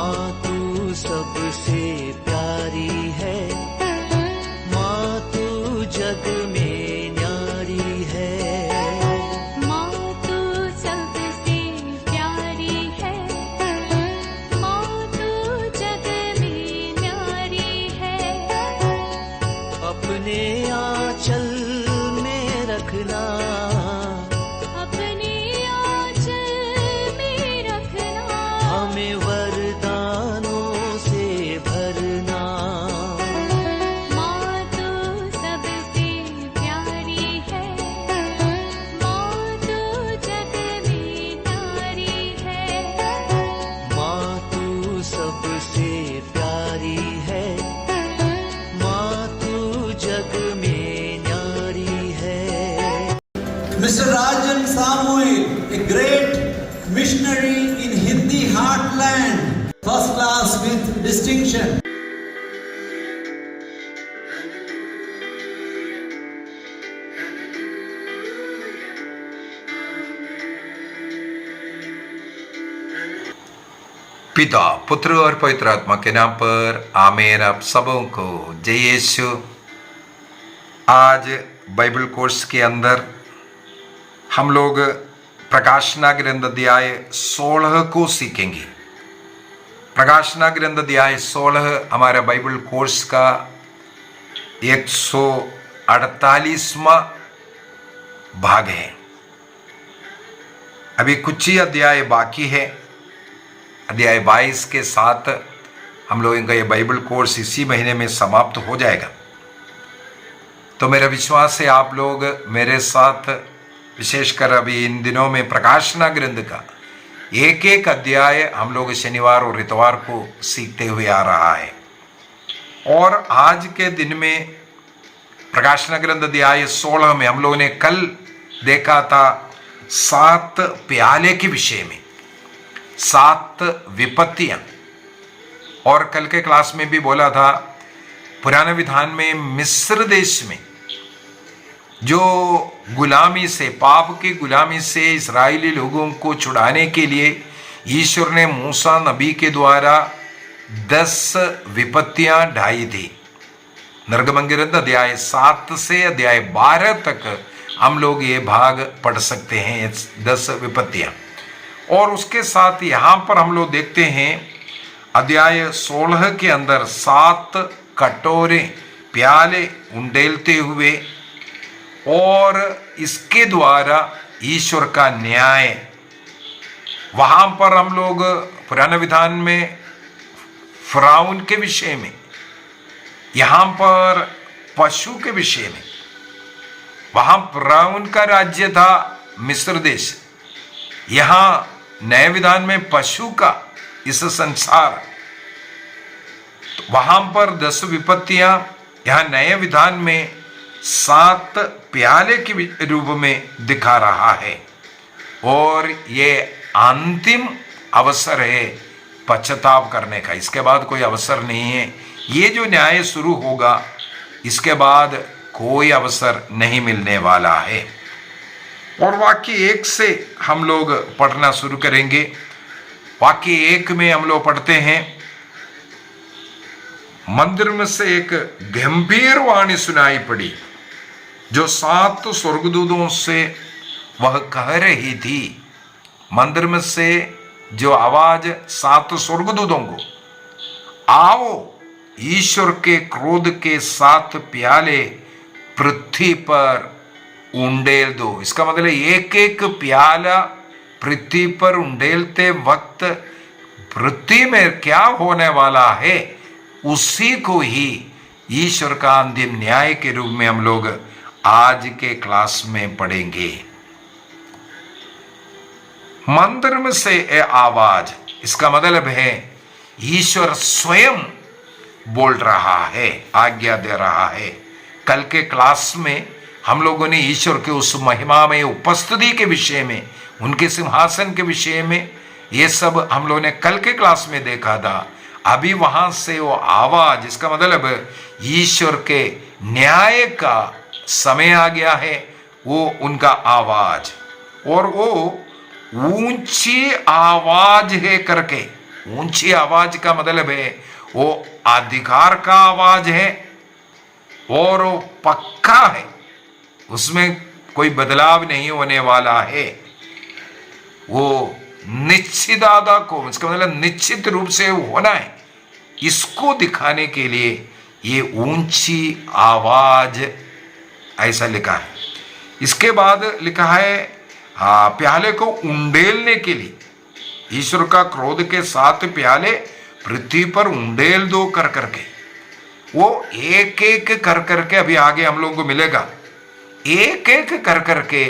माँ तू सबसे प्यारी है, माँ तू जग में न्यारी है। माँ तू सबसे प्यारी है, माँ तू जग में न्यारी है। अपने आंचल में रखना, अपने आंचल में रखना। हमें वरदानों से भरना। माँ तू सबसे प्यारी है, माँ तू जग में न्यारी है। माँ तू सबसे प्यारी है, माँ तू जग में न्यारी है। Mr. Rajan Samuel, a great missionary in Hindi heartland, first class with distinction. पिता, पुत्र और पवित्र आत्मा के नाम पर आमीन। आप सबों को जय यीशु। आज बाइबल कोर्स के अंदर हम लोग प्रकाशना ग्रंथ अध्याय 16 को सीखेंगे। प्रकाशना ग्रंथ अध्याय 16 हमारा बाइबल कोर्स का 148वां भाग है। अभी कुछ ही अध्याय बाकी है। अध्याय 22 के साथ हम लोगों का ये बाइबल कोर्स इसी महीने में समाप्त हो जाएगा। तो मेरा विश्वास है आप लोग मेरे साथ, विशेषकर अभी इन दिनों में प्रकाशना ग्रंथ का एक एक अध्याय हम लोग शनिवार और इतवार को सीखते हुए आ रहा है। और आज के दिन में प्रकाशना ग्रंथ अध्याय 16 में हम लोगों ने कल देखा था 7 प्याले के विषय में, 7 विपत्तियां। और कल के क्लास में भी बोला था पुराने विधान में मिस्र देश में जो गुलामी से, पाप की गुलामी से इस्राएली लोगों को छुड़ाने के लिए ईश्वर ने मूसा नबी के द्वारा 10 विपत्तियां ढाई थी। निर्गमन ग्रंथ अध्याय 7 से अध्याय 12 तक हम लोग ये भाग पढ़ सकते हैं, 10 विपत्तियां। और उसके साथ यहाँ पर हम लोग देखते हैं अध्याय 16 के अंदर 7 कटोरे, प्याले उंडेलते हुए और इसके द्वारा ईश्वर का न्याय। वहाँ पर हम लोग पुराने विधान में फिरौन के विषय में, यहाँ पर पशु के विषय में। वहाँ फिरौन का राज्य था मिस्र देश, यहाँ नए विधान में पशु का इस संसार। वहां पर 10 विपत्तियां, यहां नए विधान में 7 प्याले के रूप में दिखा रहा है। और ये अंतिम अवसर है पश्चाताप करने का, इसके बाद कोई अवसर नहीं है। ये जो न्याय शुरू होगा इसके बाद कोई अवसर नहीं मिलने वाला है। और वाक्य 1 से हम लोग पढ़ना शुरू करेंगे। वाक्य 1 में हम लोग पढ़ते हैं, मंदिर में से एक गंभीर वाणी सुनाई पड़ी जो 7 स्वर्गदूतों से वह कह रही थी। मंदिर में से जो आवाज 7 स्वर्गदूतों को, आओ ईश्वर के क्रोध के 7 प्याले पृथ्वी पर उंडेल दो। इसका मतलब एक एक प्याला पृथ्वी पर उंडेलते वक्त पृथ्वी में क्या होने वाला है उसी को ही ईश्वर का अंतिम न्याय के रूप में हम लोग आज के क्लास में पढ़ेंगे। मंदिर में से आवाज, इसका मतलब है ईश्वर स्वयं बोल रहा है, आज्ञा दे रहा है। कल के क्लास में हम लोगों ने ईश्वर के उस महिमा में उपस्थिति के विषय में, उनके सिंहासन के विषय में, ये सब हम लोगों ने कल के क्लास में देखा था। अभी वहां से वो आवाज, इसका मतलब ईश्वर के न्याय का समय आ गया है, वो उनका आवाज। और वो ऊंची आवाज है करके ऊंची आवाज का मतलब है वो अधिकार का आवाज है और वो पक्का है, उसमें कोई बदलाव नहीं होने वाला है। वो निश्चिताता को, इसका मतलब निश्चित रूप से होना है, इसको दिखाने के लिए ये ऊंची आवाज ऐसा लिखा है। इसके बाद लिखा है प्याले को उंडेलने के लिए, ईश्वर का क्रोध के साथ प्याले पृथ्वी पर उंडेल दो कर करके, वो एक एक कर करके, अभी आगे हम लोगों को मिलेगा, एक एक कर करके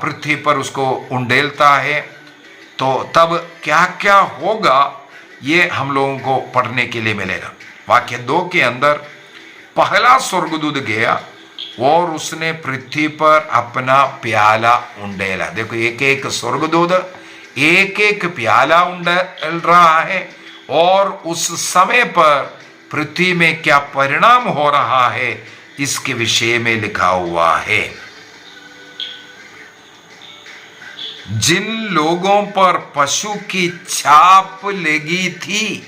पृथ्वी पर उसको उंडेलता है। तो तब क्या क्या होगा ये हम लोगों को पढ़ने के लिए मिलेगा। वाक्य 2 के अंदर पहला स्वर्गदूत गया और उसने पृथ्वी पर अपना प्याला उंडेला। देखो एक एक स्वर्गदूत एक एक प्याला उंडेल रहा है और उस समय पर पृथ्वी में क्या परिणाम हो रहा है इसके विषय में लिखा हुआ है। जिन लोगों पर पशु की छाप लगी थी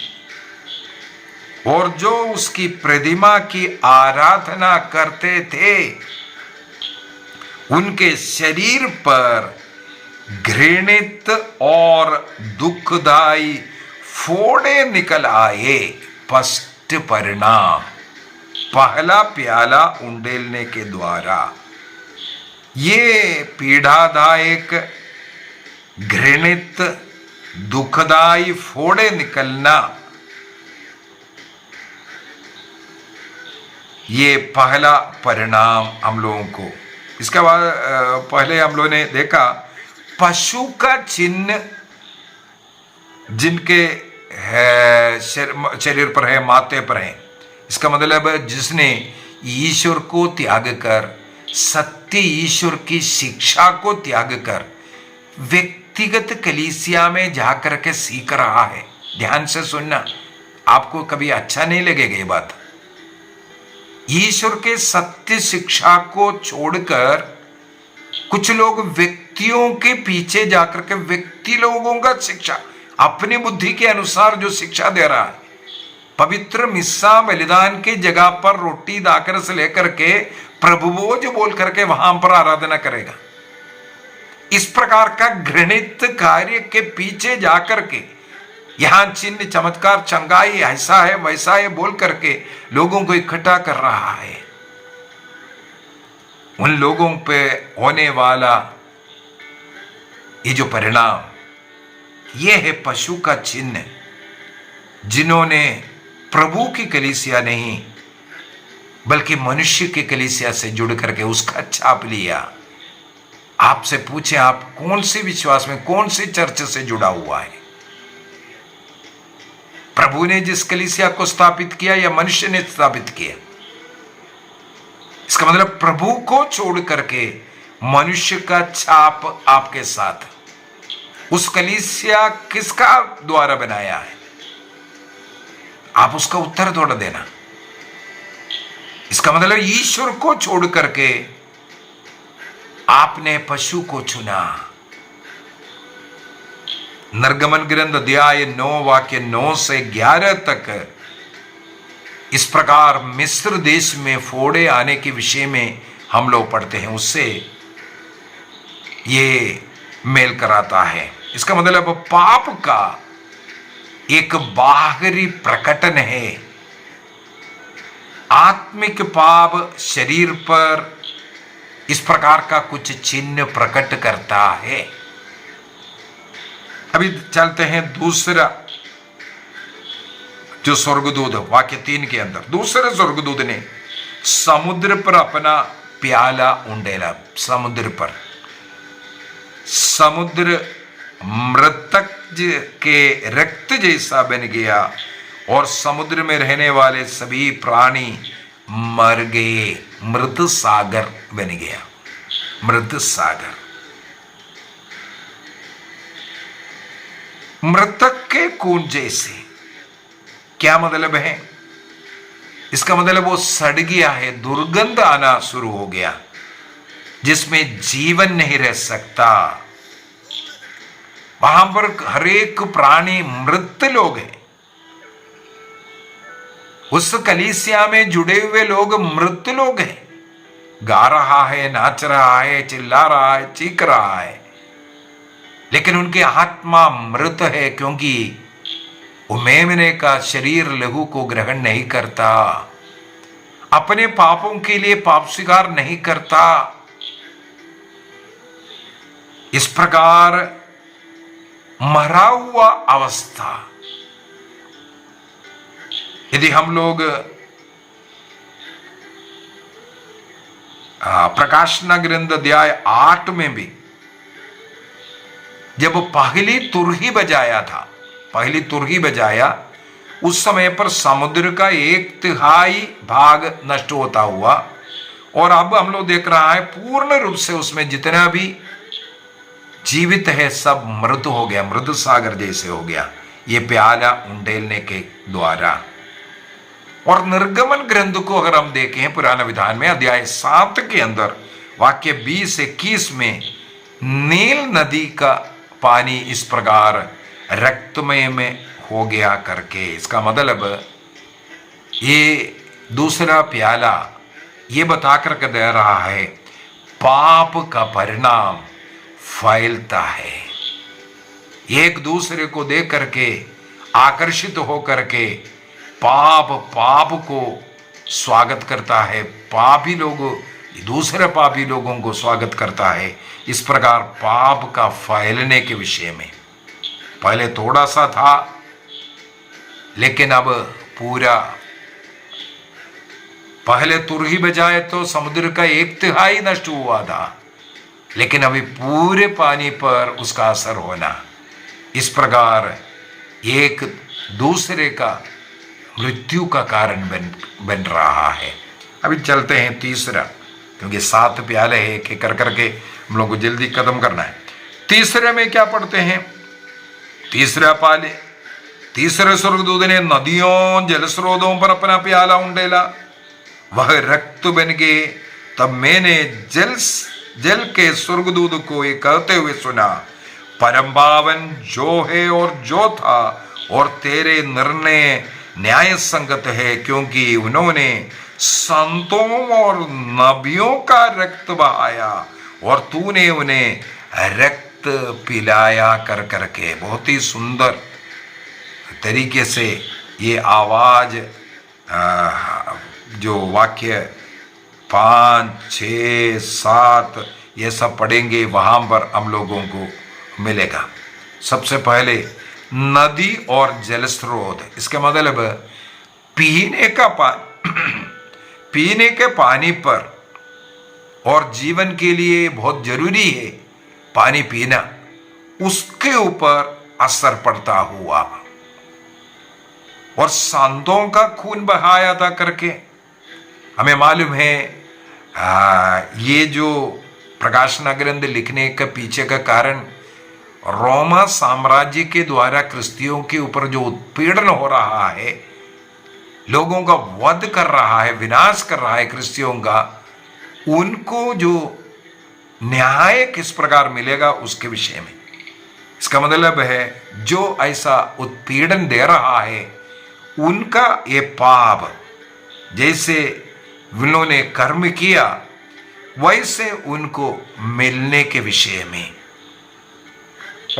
और जो उसकी प्रतिमा की आराधना करते थे, उनके शरीर पर घृणित और दुखदाई फोड़े निकल आए। स्पष्ट परिणाम पहला प्याला उंडेलने के द्वारा ये पीड़ादायक, घृणित, दुखदाई फोड़े निकलना, ये पहला परिणाम हम लोगों को। इसके बाद पहले हम लोगों ने देखा पशु का चिन्ह जिनके शरीर पर है, माथे पर है, इसका मतलब जिसने ईश्वर को त्याग कर, सत्य ईश्वर की शिक्षा को त्याग कर व्यक्तिगत कलीसिया में जाकर के सीख रहा है। ध्यान से सुनना, आपको कभी अच्छा नहीं लगेगा ये बात। ईश्वर के सत्य शिक्षा को छोड़कर कुछ लोग व्यक्तियों के पीछे जाकर के व्यक्ति लोगों का शिक्षा, अपनी बुद्धि के अनुसार जो शिक्षा दे रहा है, पवित्र मिस्सा बलिदान की जगह पर रोटी दाकर से लेकर के प्रभु भोज बोल करके वहां पर आराधना करेगा। इस प्रकार का घृणित कार्य के पीछे जाकर के यहां चिन्ह, चमत्कार, चंगाई, ऐसा है वैसा है बोल करके लोगों को इकट्ठा कर रहा है। उन लोगों पे होने वाला ये जो परिणाम, ये है पशु का चिन्ह, जिन्होंने प्रभु की कलीसिया नहीं बल्कि मनुष्य की कलीसिया से जुड़ करके उसका छाप लिया। आपसे पूछे आप कौन से विश्वास में, कौन सी चर्च से जुड़ा हुआ है? प्रभु ने जिस कलीसिया को स्थापित किया या मनुष्य ने स्थापित किया? इसका मतलब प्रभु को छोड़ करके मनुष्य का छाप आपके साथ। उस कलीसिया किसका द्वारा बनाया है? आप उसका उत्तर थोड़ा देना। इसका मतलब ईश्वर को छोड़ करके आपने पशु को चुना। निर्गमन ग्रंथ अध्याय 9 वाक्य 9 से 11 तक इस प्रकार मिस्र देश में फोड़े आने के विषय में हम लोग पढ़ते हैं, उससे ये मेल कराता है। इसका मतलब पाप का एक बाहरी प्रकटन है। आत्मिक पाप शरीर पर इस प्रकार का कुछ चिन्ह प्रकट करता है। अभी चलते हैं दूसरा जो स्वर्गदूत, वाक्य 3 के अंदर दूसरे स्वर्गदूत ने समुद्र पर अपना प्याला उंडेला। समुद्र पर, समुद्र मृतक के रक्त जैसा बन गया और समुद्र में रहने वाले सभी प्राणी मर गए। मृत सागर बन गया, मृत सागर। मृतक के खून जैसे, क्या मतलब है? इसका मतलब वो सड़ गया है, दुर्गंध आना शुरू हो गया, जिसमें जीवन नहीं रह सकता। वहां पर हर एक प्राणी मृत लोग हैं। उस कलीसिया में जुड़े हुए लोग मृत लोग हैं। गा रहा है, नाच रहा है, चिल्ला रहा है, चीख रहा है, लेकिन उनकी आत्मा मृत है, क्योंकि वो मेमने का शरीर लहू को ग्रहण नहीं करता, अपने पापों के लिए पाप स्वीकार नहीं करता। इस प्रकार मरा हुआ अवस्था, यदि हम लोग प्रकाशना ग्रंथ अध्याय 8 में भी जब पहली तुरही बजाया था, पहली तुरही बजाया, उस समय पर समुद्र का 1/3 भाग नष्ट होता हुआ, और अब हम लोग देख रहा है पूर्ण रूप से उसमें जितना भी जीवित है सब मृत हो गया, मृत सागर जैसे हो गया, ये प्याला उंडेलने के द्वारा। और निर्गमन ग्रंथ को अगर हम देखें पुराना विधान में अध्याय 7 के अंदर वाक्य 20-21 में नील नदी का पानी इस प्रकार रक्तमय में हो गया करके, इसका मतलब ये दूसरा प्याला ये बता करके दे रहा है पाप का परिणाम फैलता है। एक दूसरे को देख करके आकर्षित हो करके पाप को स्वागत करता है, पापी लोग दूसरे पापी लोगों को स्वागत करता है। इस प्रकार पाप का फैलने के विषय में पहले थोड़ा सा था, लेकिन अब पूरा, पहले तुरही बजाए तो समुद्र का 1/3 नष्ट हुआ था, लेकिन अभी पूरे पानी पर उसका असर होना, इस प्रकार एक दूसरे का मृत्यु का कारण बन रहा है। अभी चलते हैं तीसरा, क्योंकि 7 प्याले हैं, एक कर करके हम लोग को जल्दी खत्म करना है। तीसरे में क्या पढ़ते हैं? तीसरा पाले, तीसरे स्वर्गदूत ने नदियों जल स्रोतों पर अपना प्याला उंडेला, वह रक्त बन गए। तब मैंने जल के स्वर्गदूत को ये कहते हुए सुना, परम पावन जो है और जो था और तेरे निर्णय न्याय संगत है, क्योंकि उन्होंने संतों और नबियों का रक्त बहाया और तूने उन्हें रक्त पिलाया कर करके। बहुत ही सुंदर तरीके से ये आवाज जो वाक्य 5, 6, 7 ये सब पढ़ेंगे वहां पर हम लोगों को मिलेगा। सबसे पहले नदी और जल स्रोत, इसका मतलब पीने का पीने के पानी पर और जीवन के लिए बहुत जरूरी है पानी पीना, उसके ऊपर असर पड़ता हुआ। और संतों का खून बहाया था करके हमें मालूम है। ये जो प्रकाशना ग्रंथ लिखने का पीछे का कारण रोमा साम्राज्य के द्वारा क्रिस्तियों के ऊपर जो उत्पीड़न हो रहा है, लोगों का वध कर रहा है, विनाश कर रहा है क्रिस्तियों का, उनको जो न्याय किस प्रकार मिलेगा उसके विषय में। इसका मतलब है जो ऐसा उत्पीड़न दे रहा है उनका ये पाप, जैसे उन्होंने कर्म किया वैसे उनको मिलने के विषय में।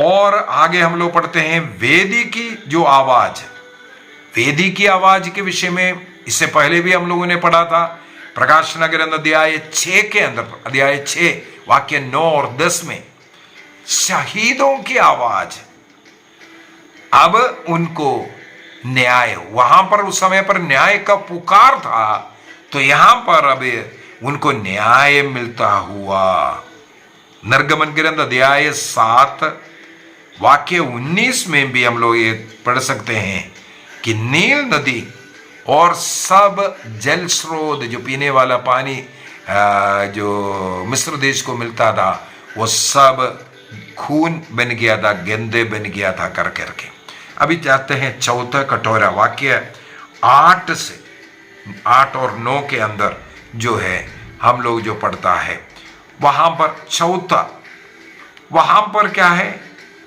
और आगे हम लोग पढ़ते हैं वेदी की जो आवाज, वेदी की आवाज के विषय में इससे पहले भी हम लोगों ने पढ़ा था प्रकाशना ग्रंथ अध्याय 6 के अंदर, अध्याय 6 वाक्य 9 और 10 में शहीदों की आवाज। अब उनको न्याय, वहां पर उस समय पर न्याय का पुकार था, तो यहां पर अब उनको न्याय मिलता हुआ। निर्गमन ग्रंथ अध्याय 7 वाक्य 19 में भी हम लोग ये पढ़ सकते हैं कि नील नदी और सब जल स्रोत, जो पीने वाला पानी जो मिस्र देश को मिलता था, वो सब खून बन गया था, गेंदे बन गया था कर करके। अभी जाते हैं चौथा कटोरा, वाक्य 8 और 9 के अंदर जो है हम लोग जो पढ़ता है, वहां पर चौथा, वहां पर क्या है?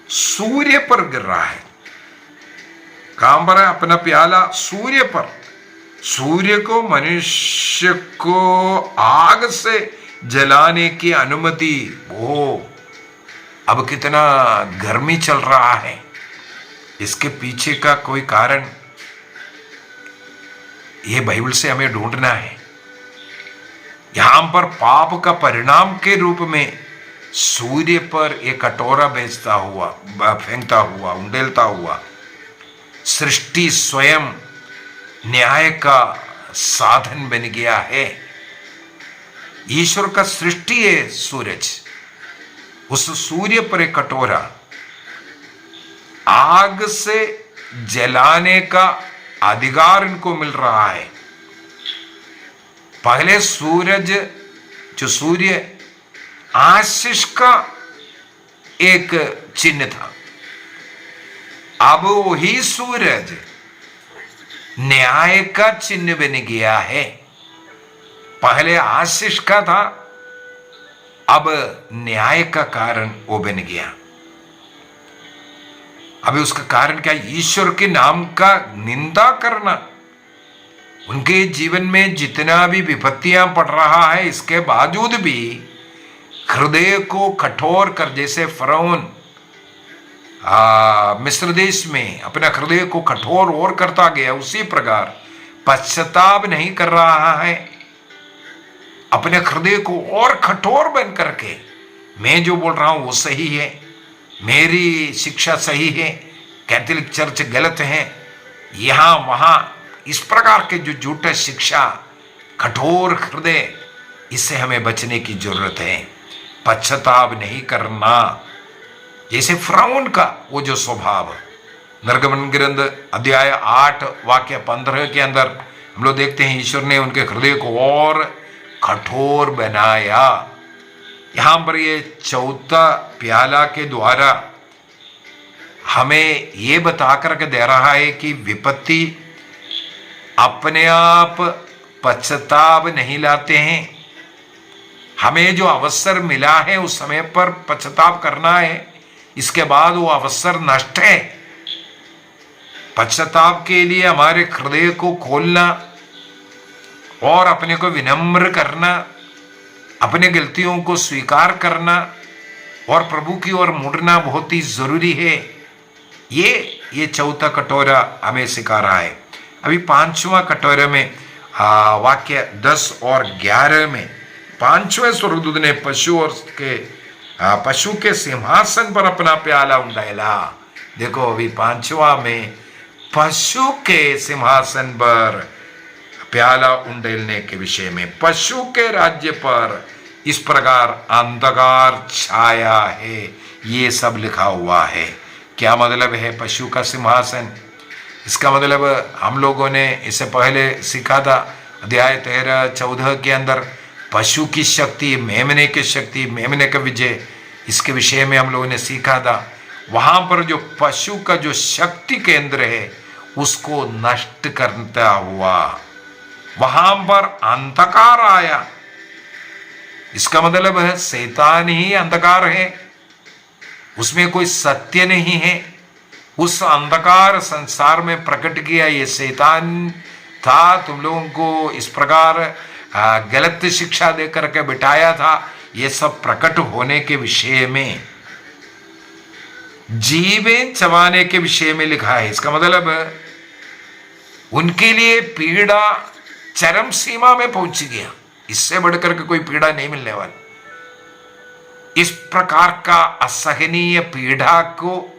सूर्य पर गिर रहा है। कहां पर है? अपना प्याला सूर्य पर। सूर्य को, मनुष्य को आग से जलाने की अनुमति। वो अब कितना गर्मी चल रहा है, इसके पीछे का कोई कारण ये बाइबल से हमें ढूंढना है। यहां पर पाप का परिणाम के रूप में सूर्य पर एक कटोरा बेचता हुआ, फेंकता हुआ, उंडेलता हुआ सृष्टि स्वयं न्याय का साधन बन गया है। ईश्वर का सृष्टि है सूरज, उस सूर्य पर एक कटोरा आग से जलाने का अधिकार इनको मिल रहा है। पहले सूरज, जो सूर्य आशीष का एक चिन्ह था, अब वही सूरज न्याय का चिन्ह बन गया है। पहले आशीष का था, अब न्याय का कारण वो बन गया। अभी उसका कारण क्या? ईश्वर के नाम का निंदा करना। उनके जीवन में जितना भी विपत्तियां पड़ रहा है, इसके बावजूद भी हृदय को कठोर कर, जैसे फरौन मिस्र देश में अपना हृदय को कठोर और करता गया, उसी प्रकार पश्चाताप नहीं कर रहा है। अपने हृदय को और कठोर बन करके, मैं जो बोल रहा हूं वो सही है, मेरी शिक्षा सही है, कैथोलिक चर्च गलत है, यहां वहां इस प्रकार के जो झूठे शिक्षा, कठोर हृदय, इससे हमें बचने की जरूरत है। पश्चाताप नहीं करना, जैसे फिरौन का वो जो स्वभाव। निर्गमन ग्रंथ अध्याय 8 वाक्य 15 के अंदर हम लोग देखते हैं, ईश्वर ने उनके हृदय को और कठोर बनाया। यहां पर ये चौथा प्याला के द्वारा हमें ये बता करके दे रहा है कि विपत्ति अपने आप पश्चाताप नहीं लाते हैं। हमें जो अवसर मिला है उस समय पर पश्चाताप करना है, इसके बाद वो अवसर नष्ट है। पश्चाताप के लिए हमारे हृदय को खोलना और अपने को विनम्र करना, अपने गलतियों को स्वीकार करना और प्रभु की ओर मुड़ना बहुत ही जरूरी है। ये चौथा कटोरा हमें सिखा रहा है। अभी पांचवा कटोरे में वाक्य 10 और 11 में पांचवें स्वर्गदूत ने पशु के सिंहासन पर अपना प्याला उंडायला। देखो अभी पांचवा में पशु के सिंहासन पर प्याला उंडेलने के विषय में, पशु के राज्य पर इस प्रकार अंधकार छाया है, ये सब लिखा हुआ है। क्या मतलब है पशु का सिंहासन? इसका मतलब हम लोगों ने इससे पहले सीखा था अध्याय 13-14 के अंदर, पशु की शक्ति, मेमने की शक्ति, मेमने का विजय, इसके विषय में हम लोगों ने सीखा था। वहां पर जो पशु का जो शक्ति केंद्र है उसको नष्ट करता हुआ वहां पर अंधकार आया। इसका मतलब है शैतान ही अंधकार है, उसमें कोई सत्य नहीं है। उस अंधकार संसार में प्रकट किया ये शैतान था, तुम लोगों को इस प्रकार गलत शिक्षा दे करके बिठाया था। ये सब प्रकट होने के विषय में, जीवें चबाने के विषय में लिखा है। इसका मतलब उनके लिए पीड़ा चरम सीमा में पहुंच गया, इससे बढ़कर के कोई पीड़ा नहीं मिलने वाली। इस प्रकार का असहनीय पीड़ा को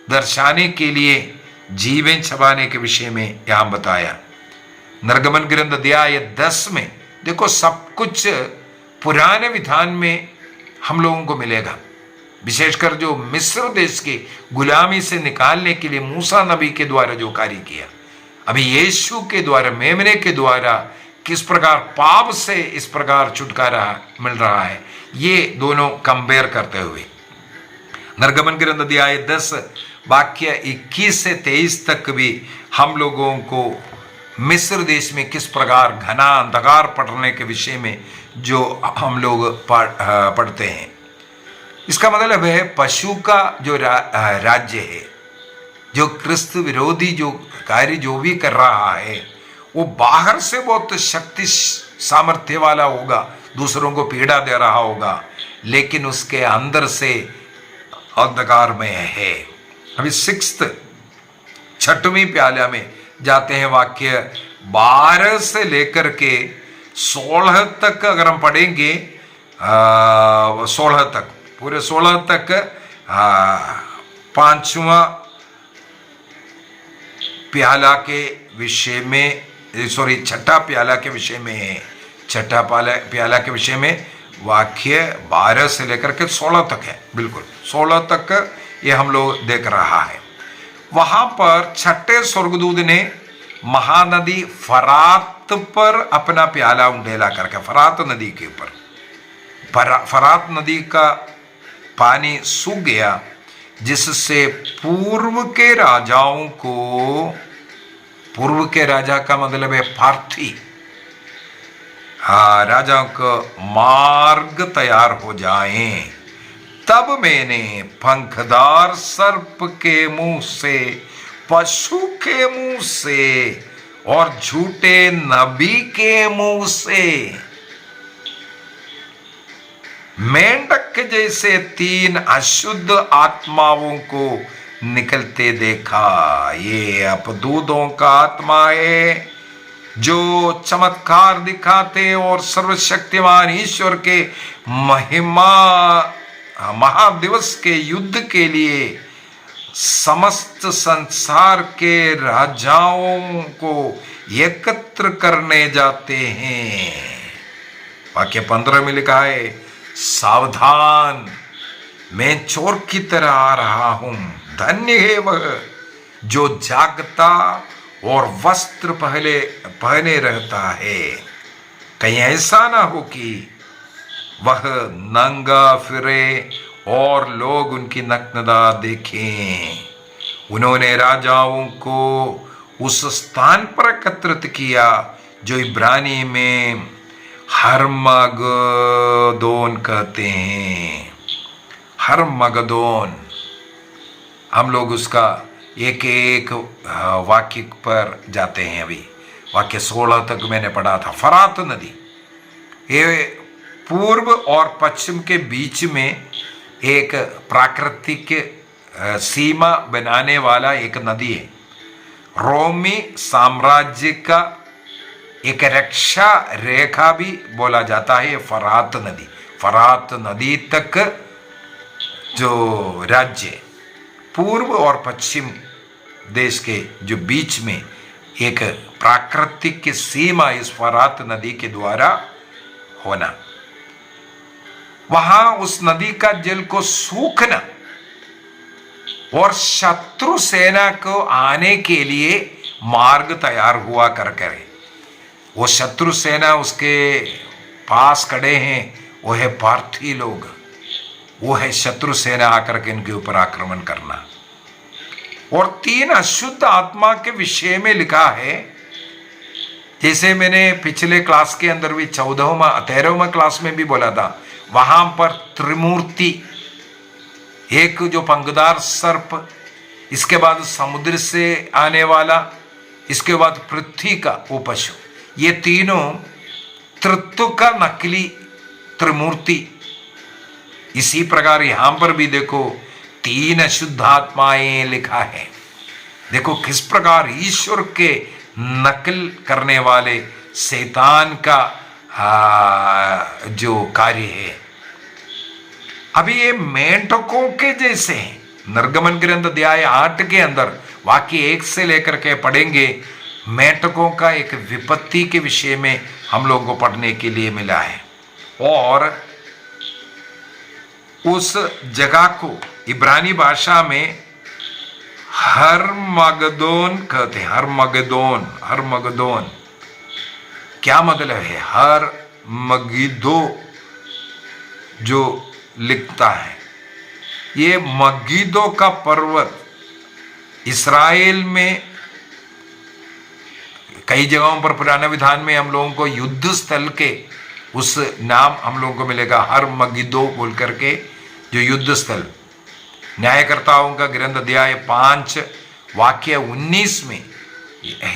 दर्शाने के लिए जीवें चबाने के विषय में यहां बताया। निर्गमन ग्रंथ अध्याय 10 में देखो सब कुछ पुराने विधान में हम लोगों को मिलेगा, विशेषकर जो मिस्र देश की गुलामी से निकालने के लिए मूसा नबी के द्वारा जो कार्य किया, अभी यीशु के द्वारा, मेमने के द्वारा किस प्रकार पाप से इस प्रकार छुटकारा मिल रहा है, ये दोनों कंपेयर करते हुए निर्गमन ग्रंथ अध्याय 10 वाक्य 21 से 23 तक भी हम लोगों को मिस्र देश में किस प्रकार घना अंधकार पड़ने के विषय में जो हम लोग पढ़ते हैं। इसका मतलब है पशु का जो राज्य है, जो क्रिस्त विरोधी जो कार्य जो भी कर रहा है, वो बाहर से बहुत शक्ति सामर्थ्य वाला होगा, दूसरों को पीड़ा दे रहा होगा, लेकिन उसके अंदर से अंधकार में है। अभी 6वीं प्याला में जाते हैं, वाक्य 12 से लेकर के 16 तक अगर हम पढ़ेंगे, 16 तक, पूरे 16 तक 5वां प्याला के विषय में, सॉरी 6ठा प्याला के विषय में है। 6ठा प्याला के विषय में वाक्य 12 से लेकर के 16 तक है, बिल्कुल 16 तक ये हम लोग देख रहा है। वहां पर 6ठे स्वर्गदूत ने महानदी फरात पर अपना प्याला उंडेला करके, फरात नदी के ऊपर, फरात नदी का पानी सूख गया, जिससे पूर्व के राजाओं को, पूर्व के राजा का मतलब है पार्थी, राजाओं का मार्ग तैयार हो जाएं। तब मैंने पंखदार सर्प के मुंह से, पशु के मुंह से और झूठे नबी के मुंह से मेंढक के जैसे 3 अशुद्ध आत्माओं को निकलते देखा। ये अपदूतों का आत्मा है जो चमत्कार दिखाते और सर्वशक्तिमान ईश्वर के महिमा महादिवस के युद्ध के लिए समस्त संसार के राजाओं को एकत्र करने जाते हैं। वाक्य 15 में लिखा है, सावधान, मैं चोर की तरह आ रहा हूं। धन्य है वह जो जागता और वस्त्र पहने रहता है, कहीं ऐसा ना हो कि वह नंगा फिरे और लोग उनकी नग्नता देखें। उन्होंने राजाओं को उस स्थान पर एकत्रित किया जो इब्रानी में हर्मगदोन कहते हैं। हर्मगदोन, हम लोग उसका एक एक वाक्य पर जाते हैं। अभी वाक्य 16 तक मैंने पढ़ा था। फरात नदी, ये पूर्व और पश्चिम के बीच में एक प्राकृतिक सीमा बनाने वाला एक नदी है। रोमी साम्राज्य का एक रक्षा रेखा भी बोला जाता है फरात नदी। फरात नदी तक जो राज्य पूर्व और पश्चिम देश के जो बीच में एक प्राकृतिक सीमा इस फरात नदी के द्वारा होना, वहां उस नदी का जल को सूखना और शत्रु सेना को आने के लिए मार्ग तैयार हुआ कर करे। वो शत्रु सेना उसके पास खड़े हैं, वो है पार्थी लोग, वो है शत्रु सेना आकर के इनके ऊपर आक्रमण करना। और 3 अशुद्ध आत्मा के विषय में लिखा है, जैसे मैंने पिछले क्लास के अंदर भी 13वां क्लास में भी बोला था, वहां पर त्रिमूर्ति, एक जो पंखदार सर्प, इसके बाद समुद्र से आने वाला, इसके बाद पृथ्वी का वो पशु, ये तीनों तृत्व का नकली त्रिमूर्ति। इसी प्रकार यहां पर भी देखो 3 अशुद्ध आत्माएं लिखा है। देखो किस प्रकार ईश्वर के नकल करने वाले शैतान का जो कार्य है। अभी ये मेंढकों के जैसे हैं। निर्गमन ग्रंथ अध्याय 8 के अंदर वाक्य 1 से लेकर के पढ़ेंगे, मेंढकों का एक विपत्ति के विषय में हम लोगों को पढ़ने के लिए मिला है। और उस जगह को इब्रानी भाषा में हर्मगदोन कहते हैं। हर्मगदोन क्या मतलब है? हर मगिदो जो लिखता है, ये मगिदो का पर्वत इस्राएल में कई जगहों पर पुराने विधान में हम लोगों को युद्ध स्थल के उस नाम हम लोगों को मिलेगा, हर मगिदो बोल करके जो युद्ध स्थल, न्यायकर्ताओं का ग्रंथ अध्याय 5 वाक्य 19 में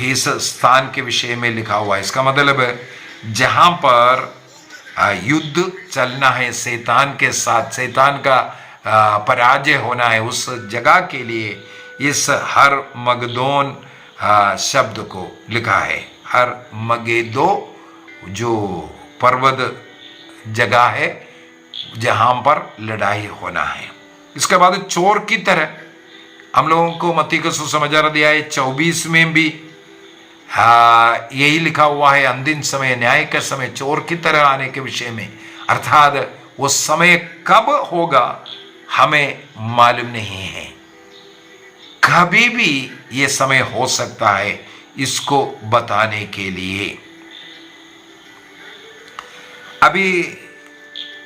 इस स्थान के विषय में लिखा हुआ है। इसका मतलब जहां पर युद्ध चलना है शैतान के साथ, शैतान का पराजय होना है, उस जगह के लिए इस हर मगदोन शब्द को लिखा है। हर मगेदो जो पर्वत जगह है जहां पर लड़ाई होना है। इसके बाद चोर की तरह हम लोगों को मत्ती का सुसमाचार अध्याय 24 में भी यही लिखा हुआ है, अंतिम समय, न्याय का समय चोर की तरह आने के विषय में। अर्थात वो समय कब होगा हमें मालूम नहीं है, कभी भी ये समय हो सकता है, इसको बताने के लिए। अभी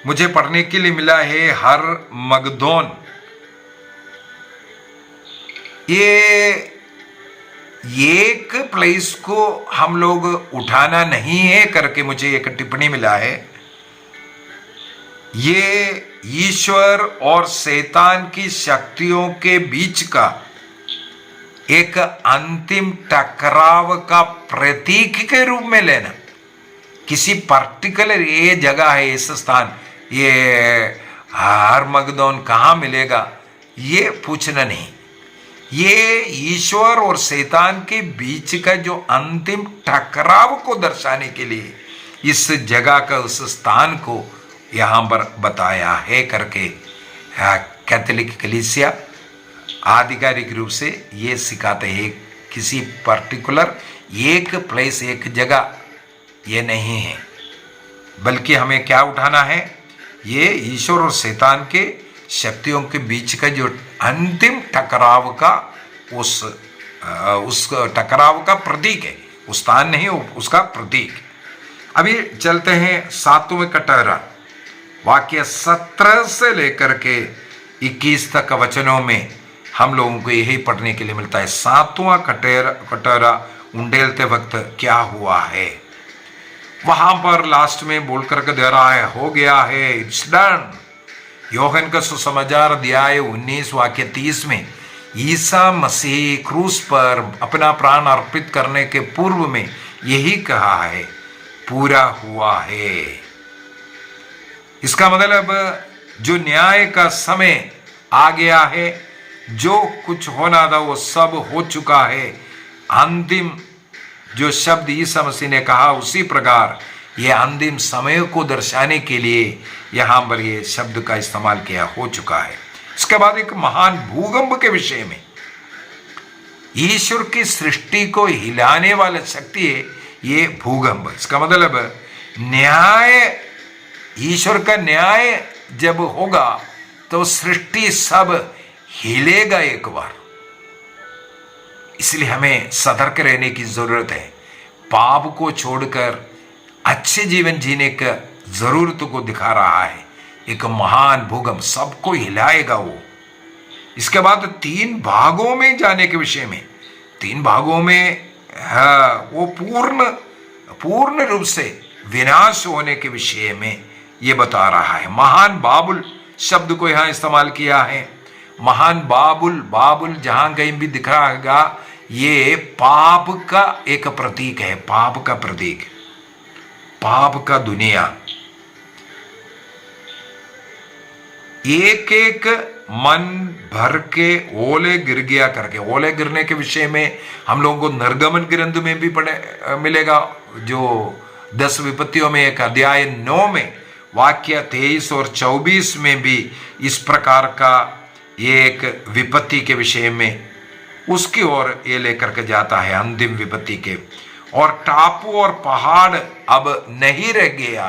मुझे पढ़ने के लिए मिला है हर मगदोन। ये एक प्लेस को हम लोग उठाना नहीं है करके मुझे एक टिप्पणी मिला है। ये ईश्वर और शैतान की शक्तियों के बीच का एक अंतिम टकराव का प्रतीक के रूप में लेना। किसी पर्टिकुलर ये जगह है, इस स्थान, ये हरमगदोन कहाँ मिलेगा, ये पूछना नहीं। ये ईश्वर और शैतान के बीच का जो अंतिम टकराव को दर्शाने के लिए इस जगह का, उस स्थान को यहाँ पर बताया है करके कैथोलिक कलीसिया आधिकारिक रूप से ये सिखाते हैं। किसी पर्टिकुलर एक प्लेस, एक जगह ये नहीं है, बल्कि हमें क्या उठाना है, ये ईश्वर और शैतान के शक्तियों के बीच का जो अंतिम टकराव का उस टकराव का प्रतीक है। उस स्थान नहीं, उसका प्रतीक। अभी चलते हैं 7वें कटोरा, वाक्य 17 से लेकर के 21 तक वचनों में हम लोगों को यही पढ़ने के लिए मिलता है। 7वां कटोरा उंडेलते वक्त क्या हुआ है, वहां पर लास्ट में बोल करके दे रहा है, हो गया है, इट्स डन। योहन का सुसमाचार अध्याय 19 वाक्य 30 में ईसा मसीह क्रूस पर अपना प्राण अर्पित करने के पूर्व में यही कहा है, पूरा हुआ है। इसका मतलब जो न्याय का समय आ गया है, जो कुछ होना था वो सब हो चुका है। अंतिम जो शब्द ईसा मसीह ने कहा, उसी प्रकार ये अंतिम समय को दर्शाने के लिए यहां पर ये शब्द का इस्तेमाल किया हो चुका है। इसके बाद एक महान भूकंप के विषय में, ईश्वर की सृष्टि को हिलाने वाला शक्ति है ये भूकंप। इसका मतलब न्याय, ईश्वर का न्याय जब होगा तो सृष्टि सब हिलेगा एक बार। इसलिए हमें सतर्क रहने की जरूरत है। पाप को छोड़कर अच्छे जीवन जीने का जरूरत को दिखा रहा है एक महान भूकंप, सबको हिलाएगा वो। इसके बाद 3 भागों में जाने के विषय में, 3 भागों में वो पूर्ण रूप से विनाश होने के विषय में ये बता रहा है। महान बाबुल शब्द को यहां इस्तेमाल किया है। महान बाबुल जहां कहीं भी दिख रहा, ये पाप का एक प्रतीक है, पाप का प्रतीक, पाप का दुनिया। एक एक मन भर के ओले गिर गया करके, ओले गिरने के विषय में हम लोगों को निर्गमन ग्रंथ में भी मिलेगा, जो 10 विपत्तियों में एक अध्याय 9 में वाक्य 23 और 24 में भी इस प्रकार का ये एक विपत्ति के विषय में उसकी ओर ये लेकर के जाता है, अंतिम विपत्ति के। और टापू और पहाड़ अब नहीं रह गया।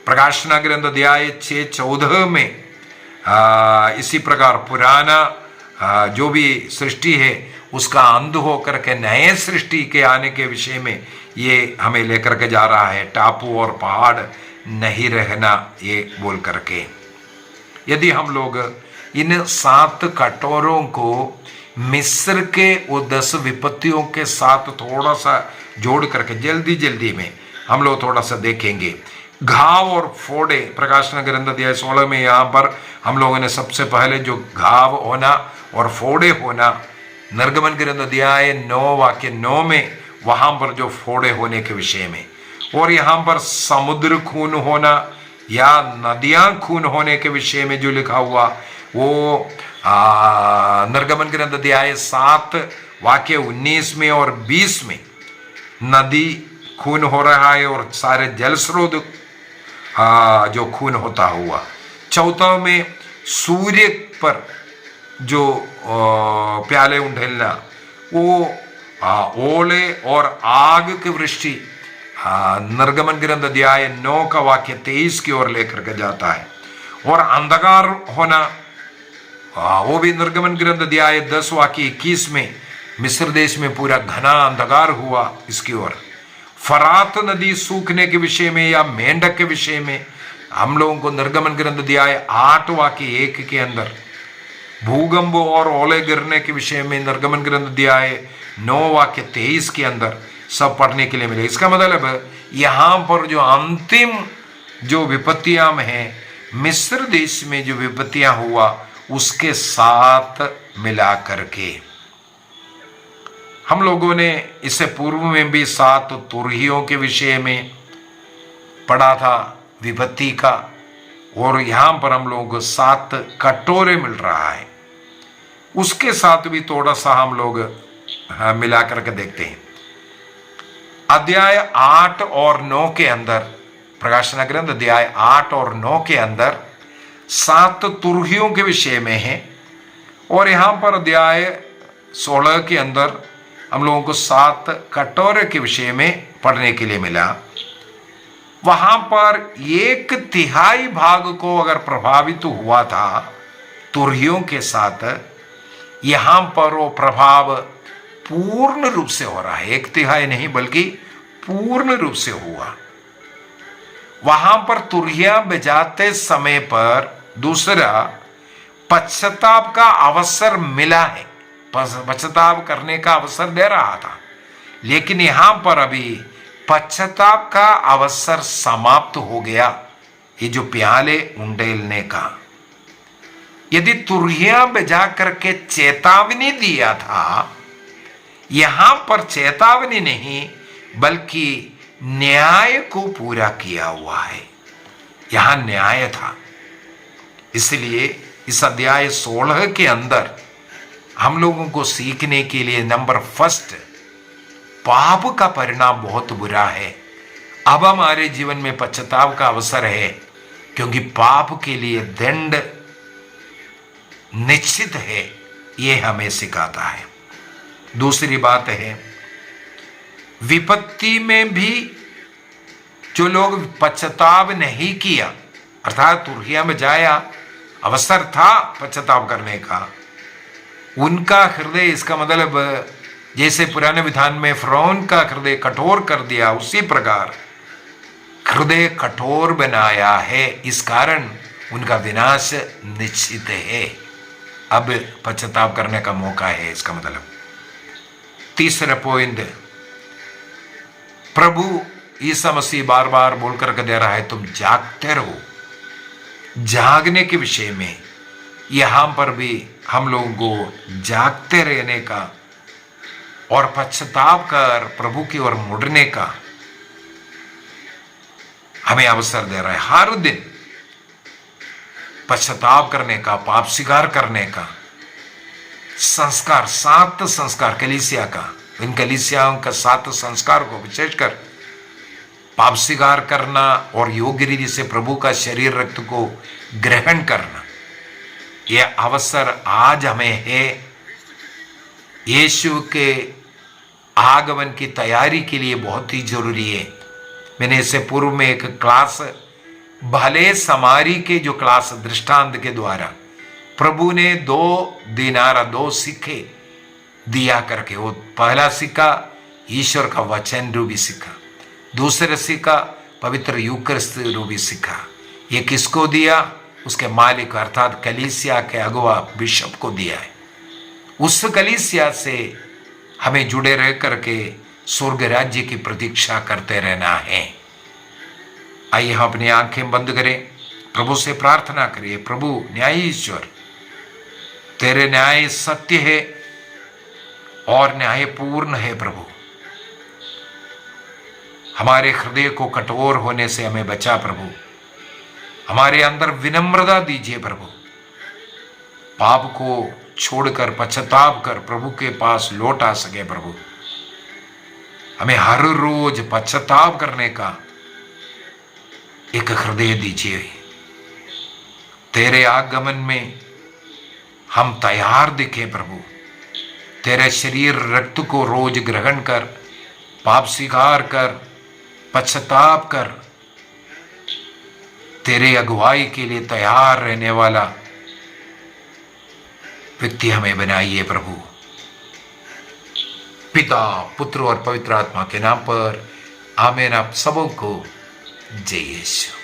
प्रकाशना ग्रंथ अध्याय 6:14 में इसी प्रकार पुराना जो भी सृष्टि है उसका अंत होकर के नए सृष्टि के आने के विषय में ये हमें लेकर के जा रहा है। टापू और पहाड़ नहीं रहना, ये बोल करके। यदि हम लोग इन 7 कटोरों को मिस्र के वो 10 विपत्तियों के साथ थोड़ा सा जोड़ करके जल्दी में हम लोग थोड़ा सा देखेंगे। घाव और फोड़े, प्रकाशन ग्रंथ अध्याय 16 में यहाँ पर हम लोगों ने सबसे पहले जो घाव होना और फोड़े होना, निर्गमन ग्रंथ अध्याय 9 वाक्य 9 में वहां पर जो फोड़े होने के विषय में, और यहाँ पर समुद्र खून होना या नदियां खून होने के विषय में जो लिखा हुआ वो निर्गमन ग्रंथ अध्याय 7 वाक्य 19 में और 20 में नदी खून हो रहा है और सारे जल स्रोत जो खून होता हुआ। चौथा में सूर्य पर जो प्याले उंडेलना वो ओले और आग की वृष्टि निर्गमन ग्रंथ अध्याय 9 का वाक्य 23 की ओर लेकर के जाता है। और अंधकार होना वो भी निर्गमन ग्रंथ अध्याय 10 वाक्य 21 में मिस्र देश में पूरा घना अंधकार हुआ इसकी ओर। फरात नदी सूखने के विषय में या मेंढक के विषय में हम लोगों को निर्गमन ग्रंथ अध्याय 8 वाक्य 1 के अंदर, भूकंप और ओले गिरने के विषय में निर्गमन ग्रंथ अध्याय 9 वाक्य 23 के अंदर सब पढ़ने के लिए मिले। इसका मतलब यहाँ पर जो अंतिम जो विपत्तियां हैं मिस्र देश में जो विपत्तियां हुआ उसके साथ मिला करके हम लोगों ने इससे पूर्व में भी 7 तुरहियों के विषय में पढ़ा था विपत्ति का, और यहाँ पर हम लोगों को 7 कटोरे मिल रहा है, उसके साथ भी थोड़ा सा हम लोग मिला करके देखते हैं। अध्याय 8 और 9 के अंदर, प्रकाशन ग्रंथ अध्याय 8 और 9 के अंदर 7 तुरहियों के विषय में है, और यहाँ पर अध्याय 16 के अंदर हम लोगों को 7 कटोरे के विषय में पढ़ने के लिए मिला। वहां पर 1/3 भाग को अगर प्रभावित हुआ था तुरहियों के साथ, यहां पर वो प्रभाव पूर्ण रूप से हो रहा है। 1/3 नहीं बल्कि पूर्ण रूप से हुआ। वहां पर तुरहियां बजाते समय पर दूसरा पश्चाताप का अवसर मिला है, पश्चाताप करने का अवसर दे रहा था, लेकिन यहां पर अभी पश्चाताप का अवसर समाप्त हो गया। ये जो प्याले उंडेलने का, यदि तुरहियां बजा करके चेतावनी दिया था, यहां पर चेतावनी नहीं बल्कि न्याय को पूरा किया हुआ है। यहां न्याय था, इसलिए इस अध्याय 16 के अंदर हम लोगों को सीखने के लिए नंबर 1, पाप का परिणाम बहुत बुरा है। अब हमारे जीवन में पश्चाताप का अवसर है, क्योंकि पाप के लिए दंड निश्चित है, ये हमें सिखाता है। दूसरी बात है, विपत्ति में भी जो लोग पश्चाताप नहीं किया, अर्थात तुरहिया में जाया, अवसर था पश्चाताप करने का, उनका हृदय, इसका मतलब जैसे पुराने विधान में फिरौन का हृदय कठोर कर दिया, उसी प्रकार हृदय कठोर बनाया है। इस कारण उनका विनाश निश्चित है। अब पश्चाताप करने का मौका है, इसका मतलब। तीसरा पॉइंट, प्रभु ईसा मसीह बार बार बोल करके दे रहा है, तुम जागते रहो। जागने के विषय में यहां पर भी हम लोगों को जागते रहने का और पश्चाताप कर प्रभु की ओर मुड़ने का हमें अवसर दे रहा है। हर दिन पश्चाताप करने का, पाप स्वीकार करने का संस्कार, 7 संस्कार कलीसिया का, इन कलीसियाओं का 7 संस्कार को विशेषकर पाप स्वीकार करना और योग्य रीति से प्रभु का शरीर रक्त को ग्रहण करना, यह अवसर आज हमें है। यीशु के आगमन की तैयारी के लिए बहुत ही जरूरी है। मैंने इससे पूर्व में एक क्लास, भले समारी के जो क्लास दृष्टांत के द्वारा प्रभु ने 2 दिनारा 2 सिक्के दिया करके, वो पहला सिक्का ईश्वर का वचन रूपी सिक्का, दूसरा सिक्का पवित्र यूकरिस्त रूपी सिक्का। ये किसको दिया? उसके मालिक अर्थात कलीसिया के अगुवा बिशप को दिया है। उस कलीसिया से हमें जुड़े रह करके स्वर्ग राज्य की प्रतीक्षा करते रहना है। आइए हम अपनी आंखें बंद करें, प्रभु से प्रार्थना करिए। प्रभु न्यायीश्वर, तेरे न्याय सत्य है और न्यायपूर्ण है। प्रभु, हमारे हृदय को कठोर होने से हमें बचा। प्रभु, हमारे अंदर विनम्रता दीजिए। प्रभु, पाप को छोड़कर पश्चाताप कर प्रभु के पास लौट आ सके। प्रभु, हमें हर रोज पश्चाताप करने का एक हृदय दीजिए। तेरे आगमन में हम तैयार दिखे। प्रभु, तेरे शरीर रक्त को रोज ग्रहण कर, पाप स्वीकार कर, पश्चाताप कर, तेरे अगुवाई के लिए तैयार रहने वाला व्यक्ति हमें बनाइए। प्रभु, पिता, पुत्र और पवित्र आत्मा के नाम पर आमीन। आप सबों को जय यीशु।